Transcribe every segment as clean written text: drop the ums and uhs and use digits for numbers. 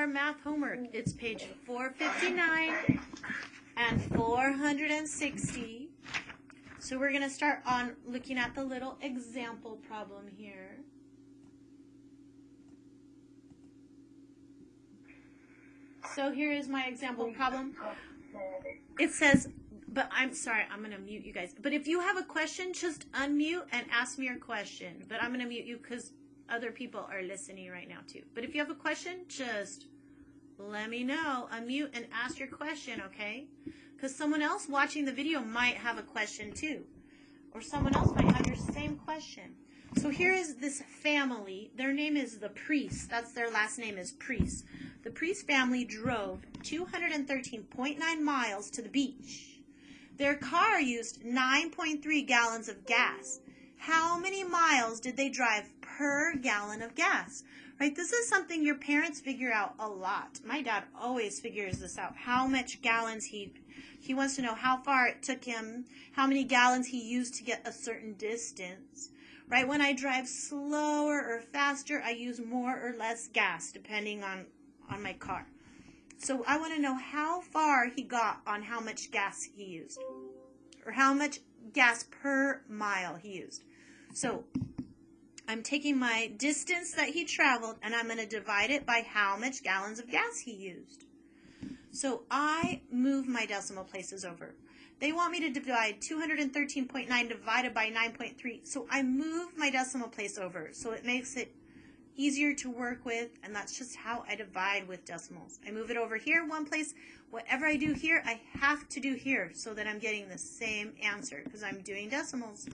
our math homework. It's page 459 and 460. So we're going to start on looking at the little example problem here. So here is my example problem. It says, but I'm sorry, I'm going to mute you guys. But if you have a question, just unmute and ask me your question. But I'm going to mute you because other people are listening right now too. But if you have a question, just let me know. Unmute and ask your question, okay? Because someone else watching the video might have a question too. Or someone else might have your same question. So here is this family. Their name is the Priest. That's their last name is Priest. The Priest family drove 213.9 miles to the beach. Their car used 9.3 gallons of gas. How many miles did they drive per gallon of gas? Right? This is something your parents figure out a lot. My dad always figures this out. How much gallons he wants to know how far it took him, how many gallons he used to get a certain distance. Right? When I drive slower or faster, I use more or less gas depending on my car. So I want to know how far he got on how much gas he used, or how much gas per mile he used. So I'm taking my distance that he traveled and I'm going to divide it by how much gallons of gas he used. So I move my decimal places over. They want me to divide 213.9 divided by 9.3. So I move my decimal place over. So it makes it easier to work with, and that's just how I divide with decimals. I move it over here one place. Whatever I do here, I have to do here so that I'm getting the same answer because I'm doing decimals.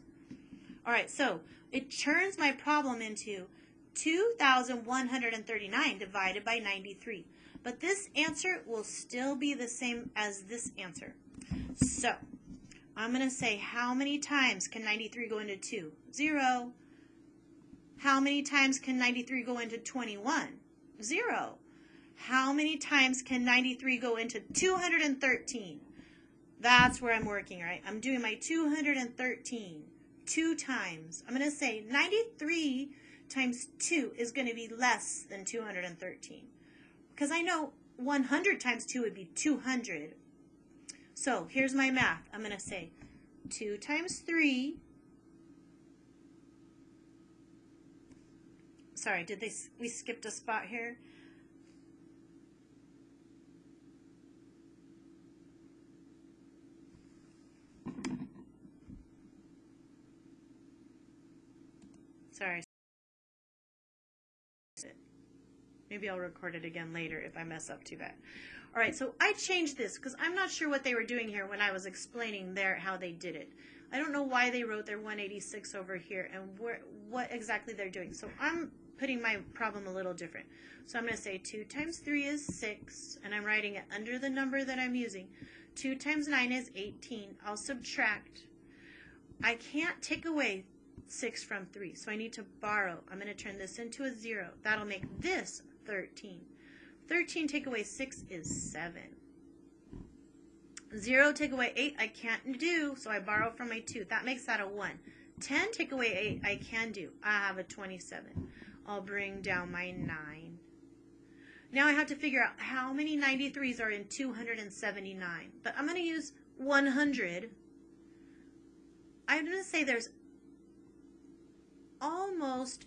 All right, so it turns my problem into 2,139 divided by 93. But this answer will still be the same as this answer. So I'm going to say, how many times can 93 go into 2? 0. How many times can 93 go into 21? 0. How many times can 93 go into 213? That's where I'm working, right? I'm doing my 213 2 times. I'm going to say 93 times 2 is going to be less than 213. Because I know 100 times 2 would be 200. So here's my math. I'm going to say 2 times 3. Sorry, we skipped a spot here? Sorry. Maybe I'll record it again later if I mess up too bad. All right, so I changed this because I'm not sure what they were doing here when I was explaining how they did it. I don't know why they wrote their 186 over here and what exactly they're doing. So I'm putting my problem a little different. So I'm going to say 2 times 3 is 6, and I'm writing it under the number that I'm using. 2 times 9 is 18. I'll subtract. I can't take away 6 from 3, so I need to borrow. I'm going to turn this into a 0. That'll make this 13. 13 take away 6 is 7. 0 take away 8 I can't do, so I borrow from my 2. That makes that a 1. 10 take away 8 I can do. I have a 27. I'll bring down my 9. Now I have to figure out how many 93s are in 279. But I'm going to use 100. I'm going to say there's almost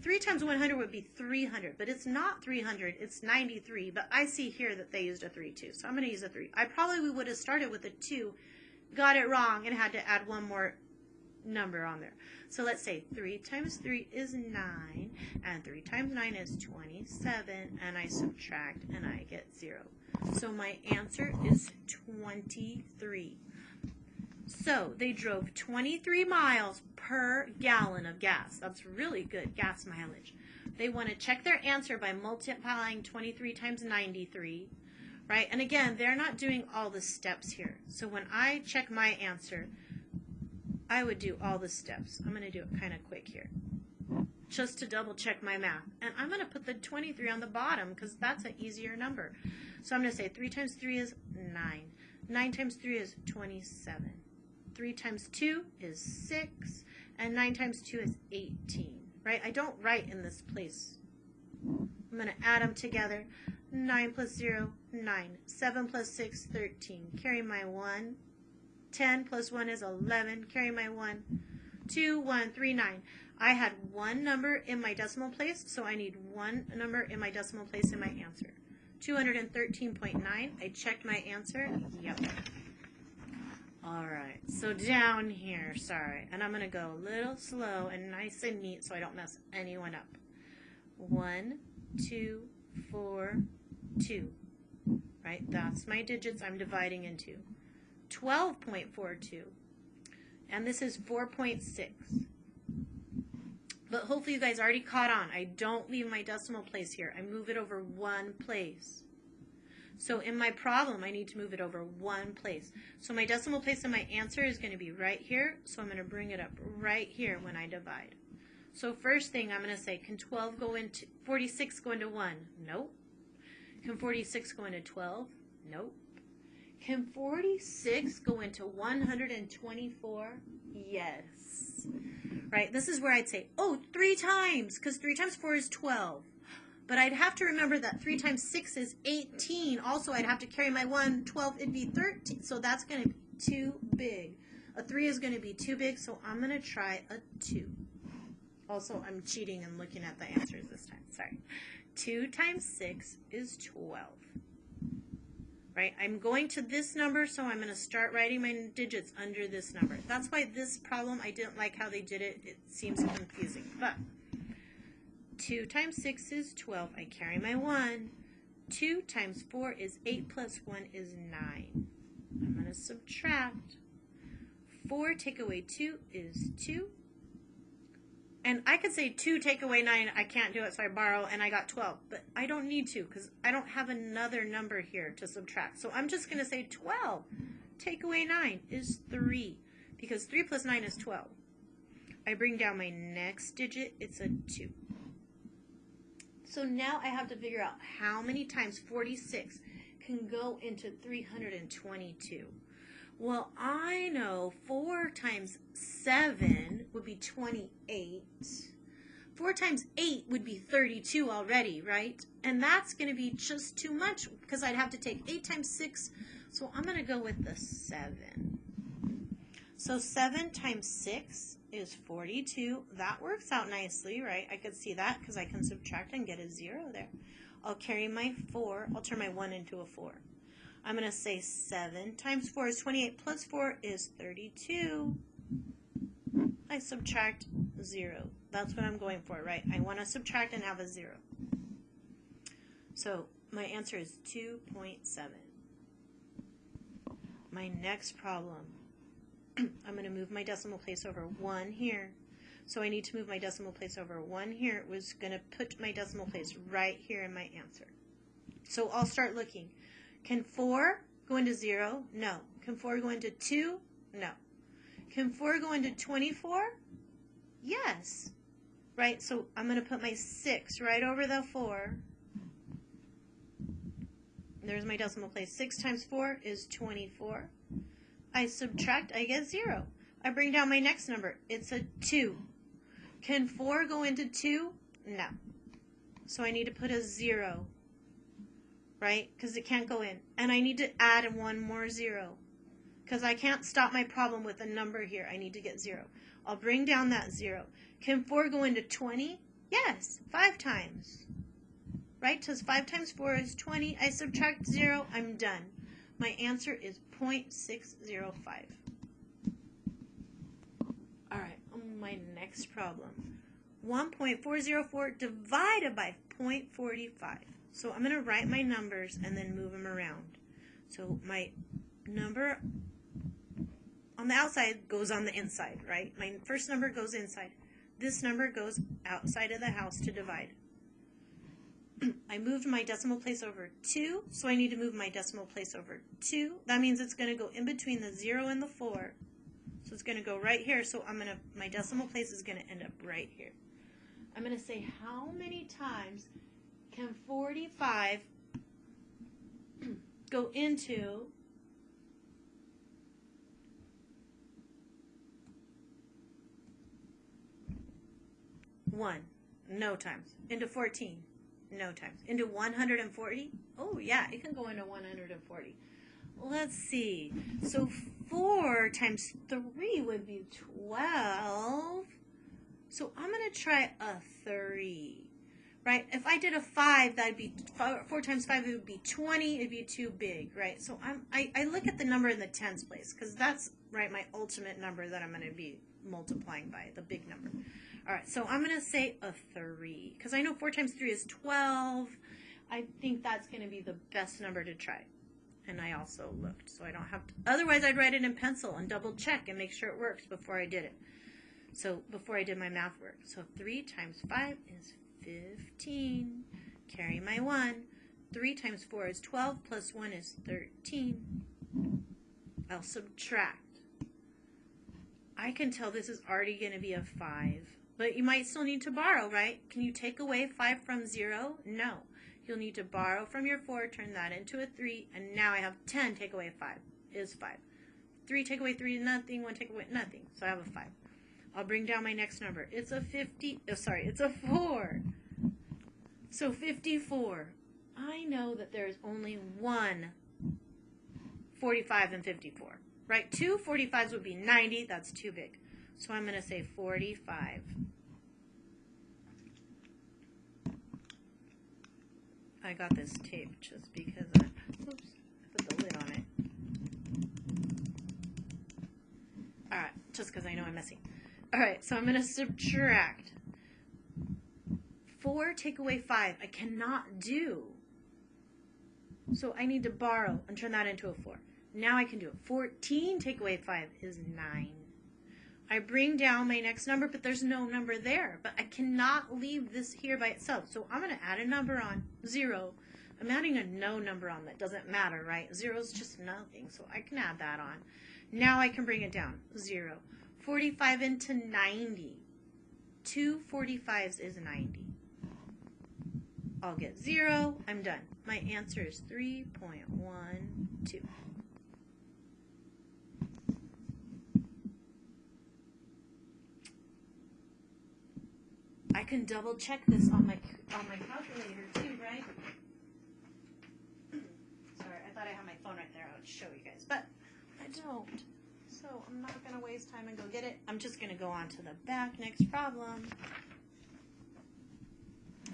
3 times 100 would be 300, but it's not 300, it's 93, but I see here that they used a 3 too, so I'm going to use a 3. I probably would have started with a 2, got it wrong, and had to add one more number on there. So let's say 3 times 3 is 9, and 3 times 9 is 27, and I subtract, and I get 0. So my answer is 23. So they drove 23 miles per gallon of gas. That's really good gas mileage. They want to check their answer by multiplying 23 times 93, right? And again, they're not doing all the steps here. So when I check my answer, I would do all the steps. I'm going to do it kind of quick here, just to double check my math. And I'm going to put the 23 on the bottom because that's an easier number. So I'm going to say 3 times 3 is 9. 9 times 3 is 27. 3 times 2 is 6, and 9 times 2 is 18, right? I don't write in this place. I'm going to add them together. 9 plus 0, 9. 7 plus 6, 13. Carry my 1. 10 plus 1 is 11. Carry my 1. 2, 1, 3, 9. I had one number in my decimal place, so I need one number in my decimal place in my answer. 213.9. I checked my answer. Yep. All right, so down here, sorry, and I'm going to go a little slow and nice and neat so I don't mess anyone up. 1, 2, 4, 2, right? That's my digits I'm dividing into. 12.42, and this is 4.6. But hopefully you guys already caught on. I don't leave my decimal place here. I move it over one place. So in my problem, I need to move it over one place. So my decimal place in my answer is going to be right here. So I'm going to bring it up right here when I divide. So first thing I'm going to say, can 46 go into 1? Nope. Can 46 go into 12? Nope. Can 46 go into 124? Yes. Right? This is where I'd say, oh, 3 times, because 3 times 4 is 12. But I'd have to remember that 3 times 6 is 18. Also, I'd have to carry my 1. 12, it'd be 13. So that's going to be too big. A 3 is going to be too big, so I'm going to try a 2. Also, I'm cheating and looking at the answers this time. Sorry. 2 times 6 is 12. Right? I'm going to this number, so I'm going to start writing my digits under this number. That's why this problem, I didn't like how they did it. It seems confusing. But 2 times 6 is 12. I carry my 1. 2 times 4 is 8 plus 1 is 9. I'm going to subtract. 4 take away 2 is 2. And I could say 2 take away 9. I can't do it, so I borrow, and I got 12. But I don't need to because I don't have another number here to subtract. So I'm just going to say 12 take away 9 is 3 because 3 plus 9 is 12. I bring down my next digit. It's a 2. So now I have to figure out how many times 46 can go into 322. Well, I know 4 times 7 would be 28. 4 times 8 would be 32 already, right? And that's going to be just too much because I'd have to take 8 times 6. So I'm going to go with the 7. So 7 times 6 is 42. That works out nicely, right? I could see that because I can subtract and get a 0 there. I'll carry my 4. I'll turn my 1 into a 4. I'm going to say 7 times 4 is 28 plus 4 is 32. I subtract 0. That's what I'm going for, right? I want to subtract and have a 0. So my answer is 2.7. My next problem, I'm going to move my decimal place over 1 here. So I need to move my decimal place over 1 here. It was going to put my decimal place right here in my answer. So I'll start looking. Can 4 go into 0? No. Can 4 go into 2? No. Can 4 go into 24? Yes. Right? So I'm going to put my 6 right over the 4. There's my decimal place. 6 times 4 is 24. I subtract, I get 0. I bring down my next number. It's a 2. Can 4 go into 2? No. So I need to put a 0. Right? Because it can't go in. And I need to add one more 0. Because I can't stop my problem with a number here. I need to get 0. I'll bring down that 0. Can 4 go into 20? Yes. 5 times. Right? Because 5 times 4 is 20. I subtract 0. I'm done. My answer is 0.605. All right. My next problem. 1.404 divided by 0.45. So I'm going to write my numbers and then move them around. So my number on the outside goes on the inside, right? My first number goes inside. This number goes outside of the house to divide. I moved my decimal place over 2, so I need to move my decimal place over 2. That means it's going to go in between the 0 and the 4. So it's going to go right here. So my decimal place is going to end up right here. I'm going to say how many times can 45 go into 1? No times. Into 14? No times. Into 140? Oh, yeah, it can go into 140. Let's see. So 4 times 3 would be 12. So I'm going to try a 3. Right? If I did a 5, that'd be 4 times 5, it would be 20. It'd be too big, right? So I look at the number in the tens place because that's, right, my ultimate number that I'm going to be multiplying by, the big number. All right, so I'm going to say a 3 because I know 4 times 3 is 12. I think that's going to be the best number to try. And I also looked, so I don't have to. Otherwise, I'd write it in pencil and double check and make sure it works before I did it. So before I did my math work. So 3 times 5 is 15. Carry my 1. 3 times 4 is 12, plus 1 is 13. I'll subtract. I can tell this is already going to be a 5. But you might still need to borrow, right? Can you take away 5 from 0? No. You'll need to borrow from your 4, turn that into a 3, and now I have 10 take away 5 is 5. 3 take away 3 is nothing, 1 take away nothing. So I have a 5. I'll bring down my next number. It's a 50, oh, sorry, it's a 4. So 54. I know that there's only one 45 and 54, right? 2 45s would be 90. That's too big. So I'm going to say 45. I got this tape just because I put the lid on it. All right, just because I know I'm messy. All right, so I'm going to subtract. 4 take away 5, I cannot do. So I need to borrow and turn that into a 4. Now I can do it. 14 take away 5 is 9. I bring down my next number, but there's no number there. But I cannot leave this here by itself. So I'm going to add a number on, 0. I'm adding a no number on that doesn't matter, right? 0 is just nothing, so I can add that on. Now I can bring it down, 0. 45 into 90. 2 45s is 90. I'll get 0. I'm done. My answer is 3.12. I can double check this on my calculator too, right? Sorry, I thought I had my phone right there. I would show you guys, but I don't. So I'm not going to waste time and go get it. I'm just going to go on to the back. Next problem.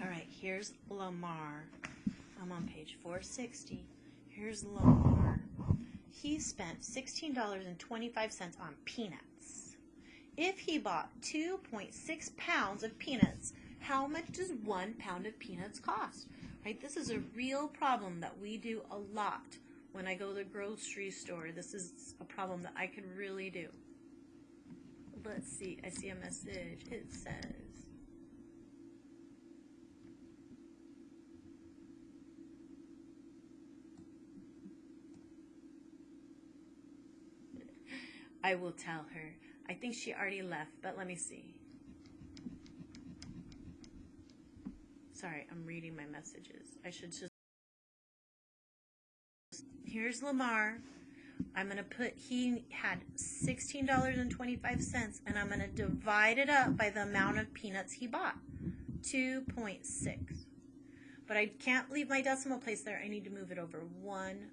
All right, here's Lamar. I'm on page 460. Here's Lamar. He spent $16.25 on peanuts. If he bought 2.6 pounds of peanuts, how much does 1 pound of peanuts cost? Right? This is a real problem that we do a lot when I go to the grocery store. This is a problem that I can really do. Let's see. I see a message. It says, I will tell her. I think she already left, but let me see. Sorry, I'm reading my messages. I should just... Here's Lamar. I'm going to put, he had $16.25, and I'm going to divide it up by the amount of peanuts he bought. 2.6. But I can't leave my decimal place there. I need to move it over one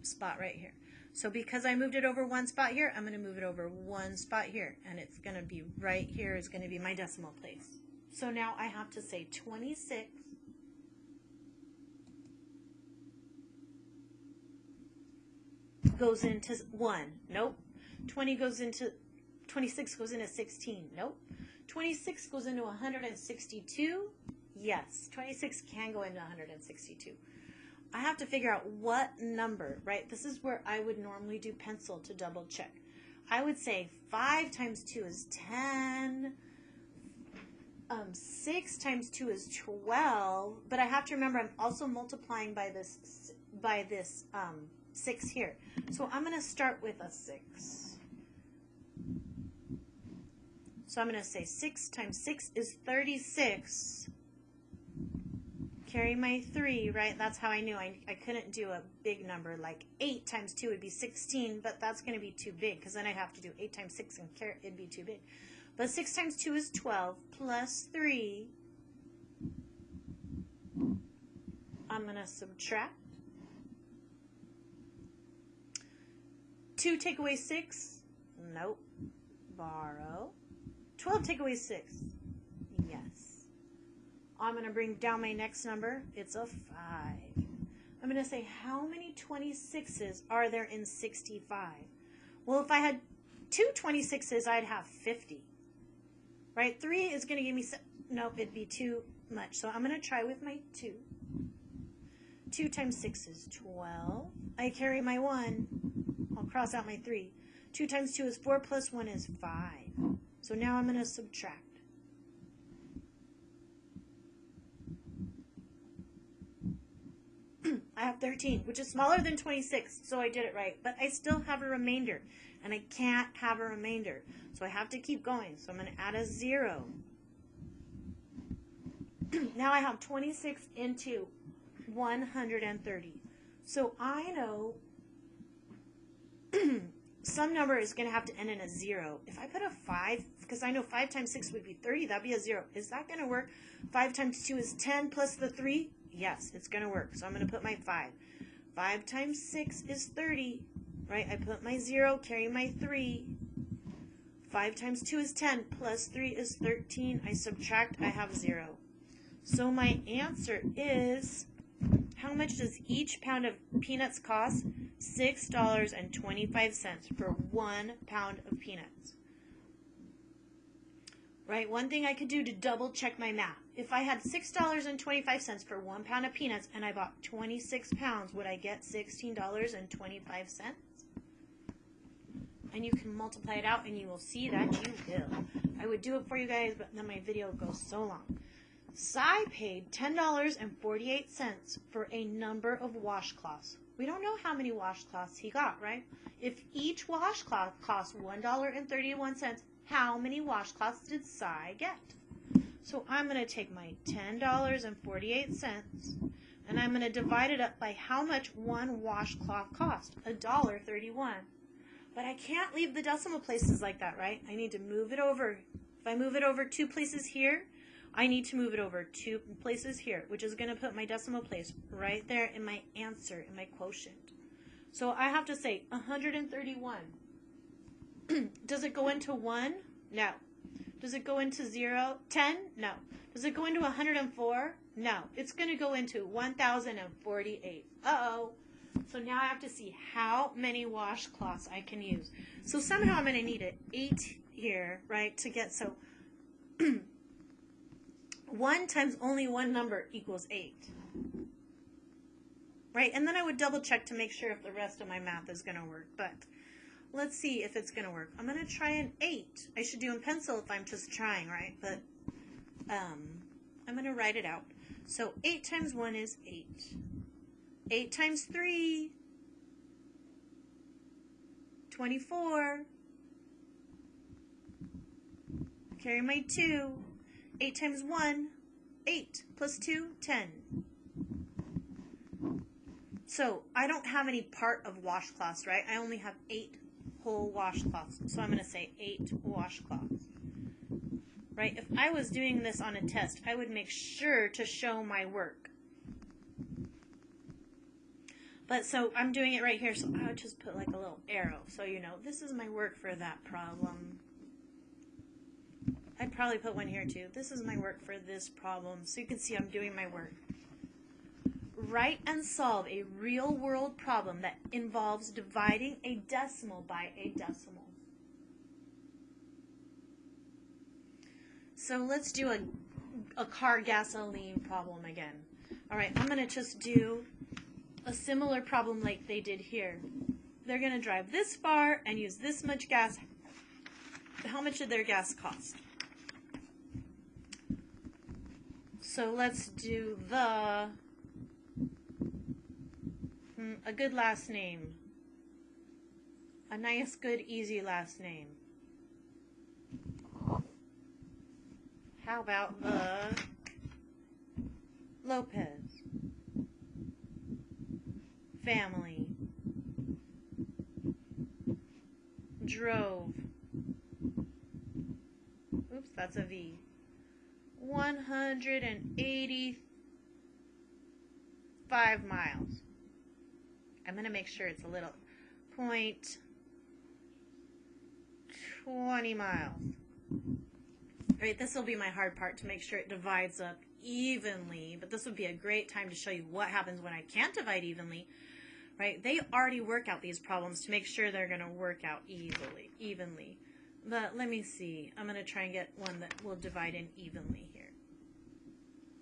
spot right here. So because I moved it over one spot here, I'm going to move it over one spot here. And it's going to be right here is going to be my decimal place. So now I have to say 26 goes into 1. Nope. 26 goes into 16. Nope. 26 goes into 162. Yes. 26 can go into 162. I have to figure out what number, right? This is where I would normally do pencil to double check. I would say 5 times 2 is 10. 6 times 2 is 12. But I have to remember I'm also multiplying by this 6 here. So I'm going to start with a 6. So I'm going to say 6 times 6 is 36. Carry my 3, right? That's how I knew I couldn't do a big number. Like 8 times 2 would be 16, but that's going to be too big because then I'd have to do 8 times 6 and it'd be too big. But 6 times 2 is 12 plus 3 going to subtract. 2 take away 6. Nope. Borrow. 12 take away 6. Yes. I'm going to bring down my next number. It's a 5. I'm going to say, how many 26s are there in 65? Well, if I had 2 26s, I'd have 50. Right? 3 is going to give me, nope, it'd be too much. So I'm going to try with my 2. 2 times 6 is 12. I carry my 1. I'll cross out my 3. 2 times 2 is 4 plus 1 is 5. So now I'm going to subtract. I have 13, which is smaller than 26, so I did it right. But I still have a remainder, and I can't have a remainder. So I have to keep going. So I'm going to add a 0. Now I have 26 into 130. So I know some number is going to have to end in a 0. If I put a 5, because I know 5 times 6 would be 30, that'd be a 0. Is that going to work? 5 times 2 is 10 plus the 3? Yes, it's going to work. So I'm going to put my 5. 5 times 6 is 30, right? I put my 0, carry my 3. 5 times 2 is 10, plus 3 is 13. I subtract, I have 0. So my answer is, how much does each pound of peanuts cost? $6.25 for 1 pound of peanuts. Right, one thing I could do to double check my math. If I had $6.25 for 1 pound of peanuts and I bought 26 pounds, would I get $16.25? And you can multiply it out and you will see that you will. I would do it for you guys, but then my video goes so long. Cy paid $10.48 for a number of washcloths. We don't know how many washcloths he got, right? If each washcloth cost $1.31, how many washcloths did Cy get? So I'm going to take my $10.48 and I'm going to divide it up by how much one washcloth cost, $1.31. But I can't leave the decimal places like that, right? I need to move it over. If I move it over 2 places here, I need to move it over 2 places here, which is going to put my decimal place right there in my answer, in my quotient. So I have to say 131. Does it go into 1? No. Does it go into 0? 10? No. Does it go into 104? No. It's going to go into 1,048. Uh-oh. So now I have to see how many washcloths I can use. So somehow I'm going to need an 8 here, right, to get, so 1 times only one number equals 8. Right? And then I would double check to make sure if the rest of my math is going to work. But let's see if it's going to work. I'm going to try an 8. I should do in pencil if I'm just trying, right? But I'm going to write it out. So 8 times 1 is 8. 8 times 3, 24. Carry my 2. 8 times 1, 8. Plus 2, 10. So I don't have any part of washcloths, right? I only have 8 whole washcloths. So I'm going to say 8 washcloths. Right? If I was doing this on a test, I would make sure to show my work. But so I'm doing it right here, so I would just put like a little arrow. So you know, this is my work for that problem. I'd probably put one here too. This is my work for this problem. So you can see I'm doing my work. Write and solve a real-world problem that involves dividing a decimal by a decimal. So let's do a car gasoline problem again. All right, I'm going to just do a similar problem like they did here. They're going to drive this far and use this much gas. How much did their gas cost? So let's do a good last name. A nice, good, easy last name. How about the Lopez? Family. Drove. Oops, that's a V. 180. 5 miles. I'm going to make sure it's a little 0.20 miles. All right, this will be my hard part, to make sure it divides up evenly, but this would be a great time to show you what happens when I can't divide evenly, right? They already work out these problems to make sure they're going to work out evenly. But let me see. I'm going to try and get one that will divide in evenly here.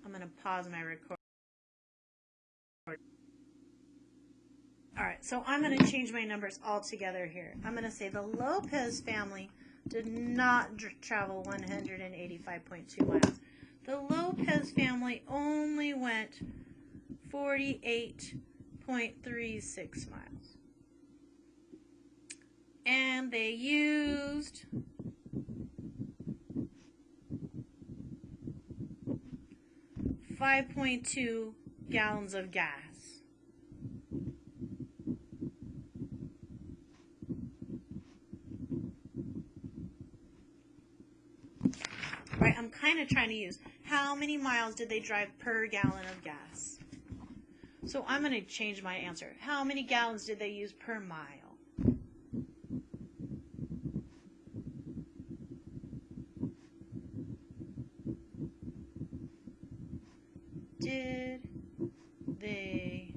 I'm going to pause my record. All right, so I'm going to change my numbers all together here. I'm going to say the Lopez family did not travel 185.2 miles. The Lopez family only went 48.36 miles. And they used 5.2 gallons of gas. Right, I'm kind of trying to use how many miles did they drive per gallon of gas. So I'm going to change my answer. How many gallons did they use per mile? Did they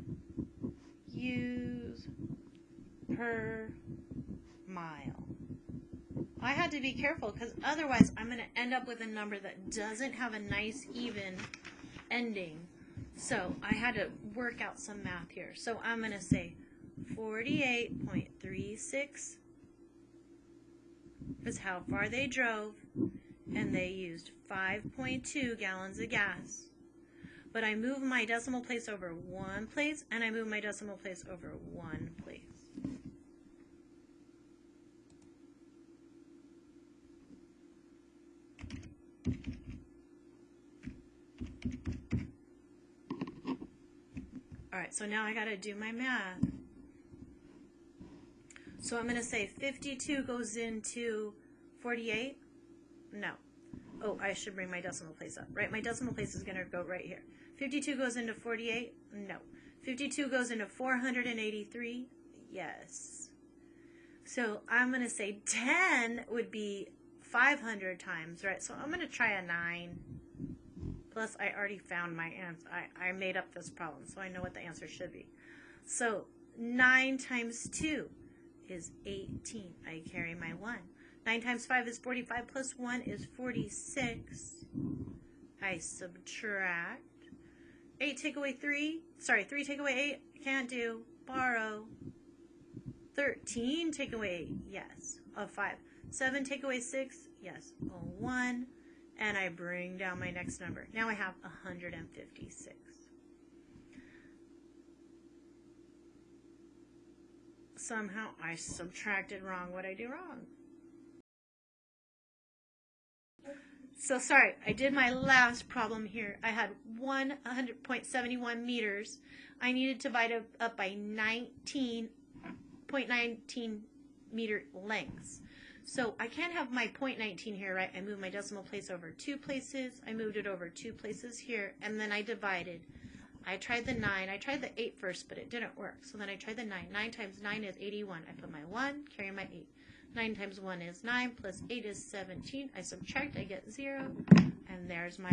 use per mile? I had to be careful, because otherwise I'm going to end up with a number that doesn't have a nice even ending. So I had to work out some math here. So I'm going to say 48.36 is how far they drove, and they used 5.2 gallons of gas. But I move my decimal place over one place, and I move my decimal place over one place. All right, so now I got to do my math. So I'm going to say 52 goes into 48? No. Oh, I should bring my decimal place up, right? My decimal place is going to go right here. 52 goes into 48? No. 52 goes into 483? Yes. So I'm going to say 10 would be 500 times, right? So I'm going to try a 9. Plus, I already found my answer. I made up this problem, so I know what the answer should be. So 9 times 2 is 18. I carry my 1. 9 times 5 is 45, plus 1 is 46. I subtract. 8 take away 3. Sorry, 3 take away 8. Can't do. Borrow. 13 take away 8. Yes. Of 5. 7 take away 6. Yes. 1. And I bring down my next number. Now I have 156. Somehow I subtracted wrong. What did I do wrong? So sorry, I did my last problem here. I had 100.71 meters. I needed to divide it up by 19.19 meter lengths. So I can't have my 0.19 here, right? I moved my decimal place over 2 places. I moved it over 2 places here, and then I divided. I tried the 9. I tried the 8 first, but it didn't work. So then I tried the 9. 9 times 9 is 81. I put my 1, carry my 8. 9 times 1 is 9, plus 8 is 17. I subtract, I get 0, and there's my